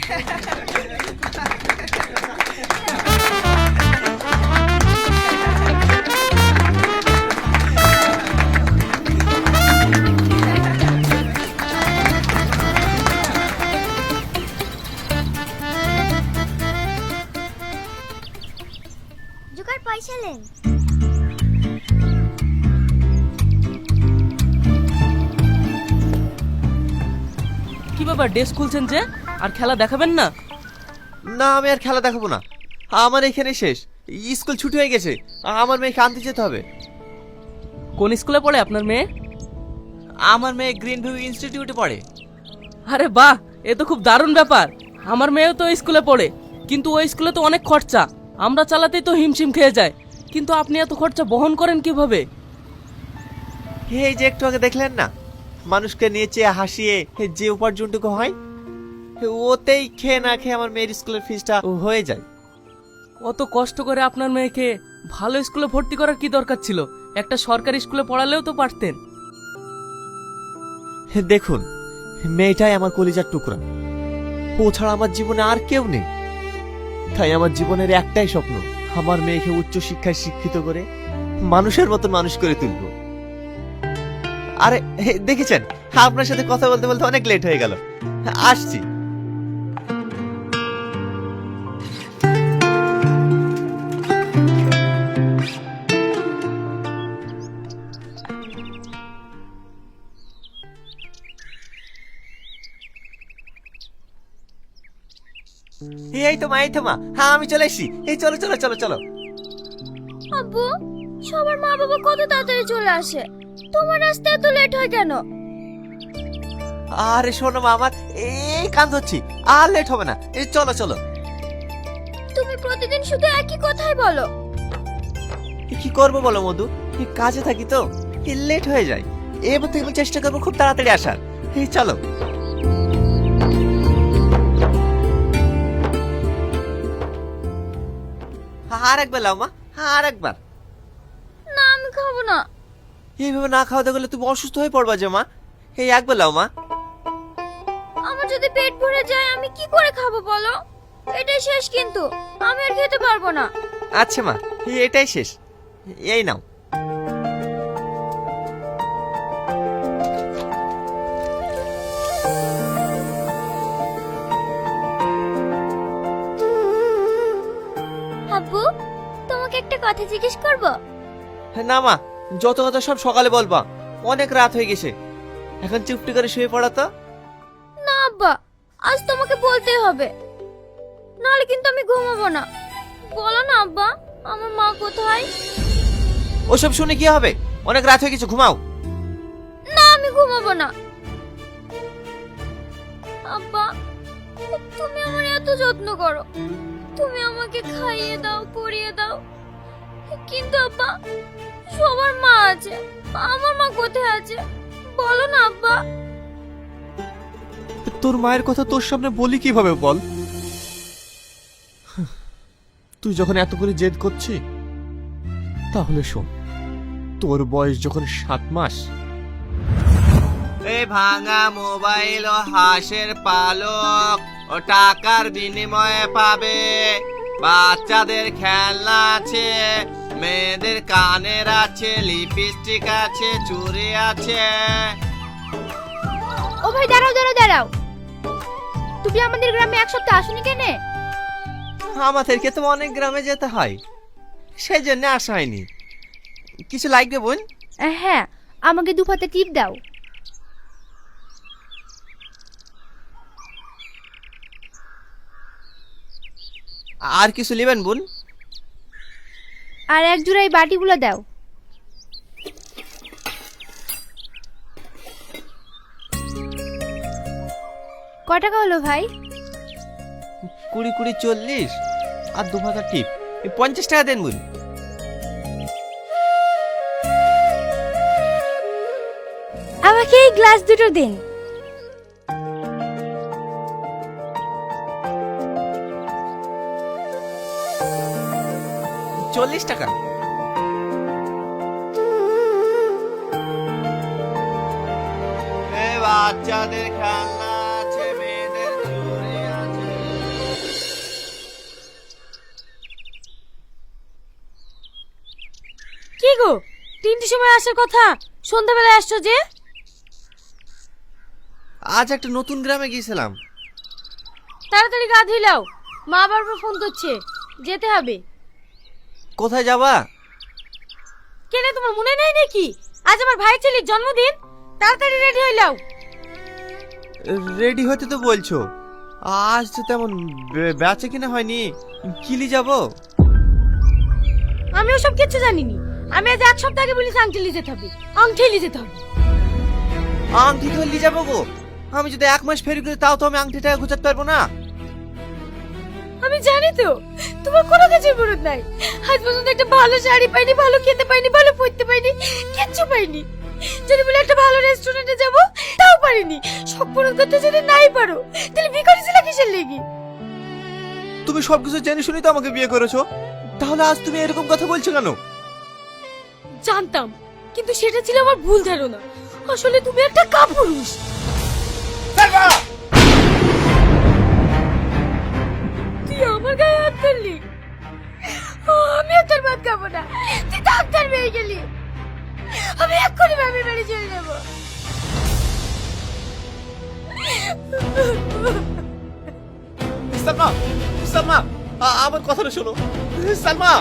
Joker পয়সা নেন। কি ব্যাপার, ড্রেস খুলছেন যে? আর খেলা দেখাবেন না? না, আমি আর খেলা দেখাবো না। আমার এখানে শেষ। স্কুল ছুটি হয়ে গেছে। আমার মেয়েকে আনতে যেতে হবে। কোন স্কুলে পড়ে আপনার মেয়ে? আমার মেয়ে গ্রিন ভিউ ইনস্টিটিউটে পড়ে। আরে বাহ, এ তো খুব দারুণ ব্যাপার। আমার মেয়েও তো স্কুলে পড়ে, কিন্তু ওই স্কুলে তো অনেক খরচা। আমরা চালাতেই তো হিমশিম খেয়ে যায়, কিন্তু আপনি এত খরচা বহন করেন কিভাবে? এই যে একটু আগে দেখলেন না, মানুষকে নিয়ে চেয়ে হাসিয়ে যে উপার্জনটুকু হয়, ওতেই খেয়ে না খেয়ে আমার মেয়ের স্কুলের ফিসটা হয়ে যায়। অত কষ্ট করে আপনার মেয়েকে ভালো স্কুলে ভর্তি করার কি দরকার ছিল? একটা সরকারি স্কুলে পড়ালেও তো পারতেন। দেখুন, মেয়েটাই আমার কলিজার টুকরা। ও ছাড়া আমার জীবনে আর কেউ নেই। তাই আমার জীবনের একটাই স্বপ্ন, আমার মেয়েকে উচ্চ শিক্ষায় শিক্ষিত করে মানুষের মতন মানুষ করে তুলব। আরে দেখেছেন, আপনার সাথে কথা বলতে বলতে অনেক লেট হয়ে গেল। আসছি। এই তো মা, এই তো মা, হ্যাঁ আমি চলে এসেছি। এই চলো চলো চলো চলো। আব্বু, সবার মা বাবা কত তাড়াতাড়ি চলে আসে, তোমার আসতে এত লেট হয় কেন? আরে শোনো মা, আমার এই কান ধরছি, আর লেট হবে না। এই চলো চলো। তুমি প্রতিদিন শুধু একই কথাই বলো। কি করবো বলো মধু, এই কাজে থাকি তো লেট হয়ে যায়। এবার থেকে আমি চেষ্টা করবো খুব তাড়াতাড়ি আসার। এই চলো। আর একবার লাও মা, আর একবার। না, আমি খাবো না। এইভাবে না খাওয়াতে গেলে তুমি অসুস্থ হয়ে পড়বা যে মা। এই একবার লাও মা। আমার যদি পেট ভরে যায় আমি কি করে খাবো বলো? এটাই শেষ, কিন্তু আমি আর খেতে পারবো না। আচ্ছা মা, এটাই শেষ। এই নাও। আব্বু, তোমাকে একটা কথা জিজ্ঞেস করব? না মা, যত কথা সব সকালে বলবা। অনেক রাত হয়ে গেছে, এখন চুপটি করে শুয়ে পড়া তো। না আব্বা, আজ তোমাকে বলতেই হবে, নাহলে কিন্তু আমি ঘুমাবো না। বলো না আব্বা, আমার মা কোথায়? ওসব শুনে কি হবে? অনেক রাত হয়ে গেছে, ঘুমাও। না, আমি ঘুমাবো না। আব্বা, তুমি আমার এত যত্ন করো, তুমি আমাকে খাইয়ে দাও, পরিয়ে দাও, কিন্তু আব্বা সবার মা আছে, আমার মা কোথায় আছে? বলো না আব্বা। তোর মায়ের কথা তোর সামনে বলি কিভাবে বল? তুই যখন এত করে জেদ করছি, তাহলে শোন, তোর বয়স যখন 7 মাস, এই ভাঙা মোবাইল ও হাঁসের পালক ও টাকার বিনিময়ে পাবে। বাচ্চাদের খেলনা আছে, মেয়েদের কানের আছে, লিপস্টিক আছে, চুড়ি আছে। ও ভাই, দাঁড়াও দাঁড়াও দাঁড়াও, তুমি আমাদের গ্রামে এক সপ্তাহ আসনি কেন? আমাদেরকে তো অনেক গ্রামে যেতে হয়, সেই জন্য আসা হয়নি। কিছু লাগবে বোন? হ্যাঁ, আমাকে 2 পাতা টিপ দাও। আর কিছু নেবেন বোন? আর এক জোড়া এই বাটিগুলো দাও। কয় টাকা হলো ভাই? 20 20 40 আর 2 পাতা টিপ, 50 টাকা দেন বোন। আমাকে এই গ্লাস দুটো দিন। চল্লিশ টাকা। বাচ্চাদের খেলনা আছে, মেয়েদের চুড়ি আছে, গো, 3টের সময় আসার কথা, সন্ধ্যাবেলায় আসছো যে? আজ একটা নতুন গ্রামে গিয়েছিলাম। তাড়াতাড়ি গা ধুইলাও, মা বারবার ফোন করছে, যেতে হবে। কোথায় যাবা? কেন তোমার মনে নেই নাকি আজ আমার ভাই ছেলের জন্মদিন? তাড়াতাড়ি রেডি হইলাও। রেডি হতে তো বলছো, আজ তো তেমন বেচা কিনা হয়নি, কিলি যাব। আমি ওসব কিছু জানিনি। আমি আজ 1 সপ্তাহ আগে বলেছি আংটি নিয়ে যেতে হবে, আংটি নিয়ে যেতে হবে। আংটি ধরলি যাবো গো? আমি যদি 1 মাস ফেরি করি তাও তো আমি আংটিটা গুছাতে পারবো না। আমি জানি তো তোমার কোনো কিছুর মরদ নাই। আজ পর্যন্ত একটা ভালো শাড়ি পাইনি, ভালো খেতে পাইনি, ভালো পড়তে পাইনি, কিচ্ছু পাইনি। যদি বলে একটা ভালো রেস্টুরেন্টে যাব তাও পারিনি। সব পূরণ করতে যদি নাই পারো তাহলে ভিখারি ছিল কিসের লেগে? তুমি সবকিছু জেনে শুনি তো আমাকে বিয়ে করেছো, তাহলে আজ তুমি এরকম কথা বলছো কেন? জানতাম, কিন্তু সেটা ছিল আমার ভুল ধারণা। আসলে তুমি একটা কাপুরুষ। তুই আমার গায়ে হাত তুললি, আমি আর তোর ভাত খাবো না। তুই ডাক্তার পেয়ে গেলি, আমি এক্ষুনি বাপের বাড়ি চলে যাবো। সালমা, সালমা, আমার কথাটা শোনো। সালমা।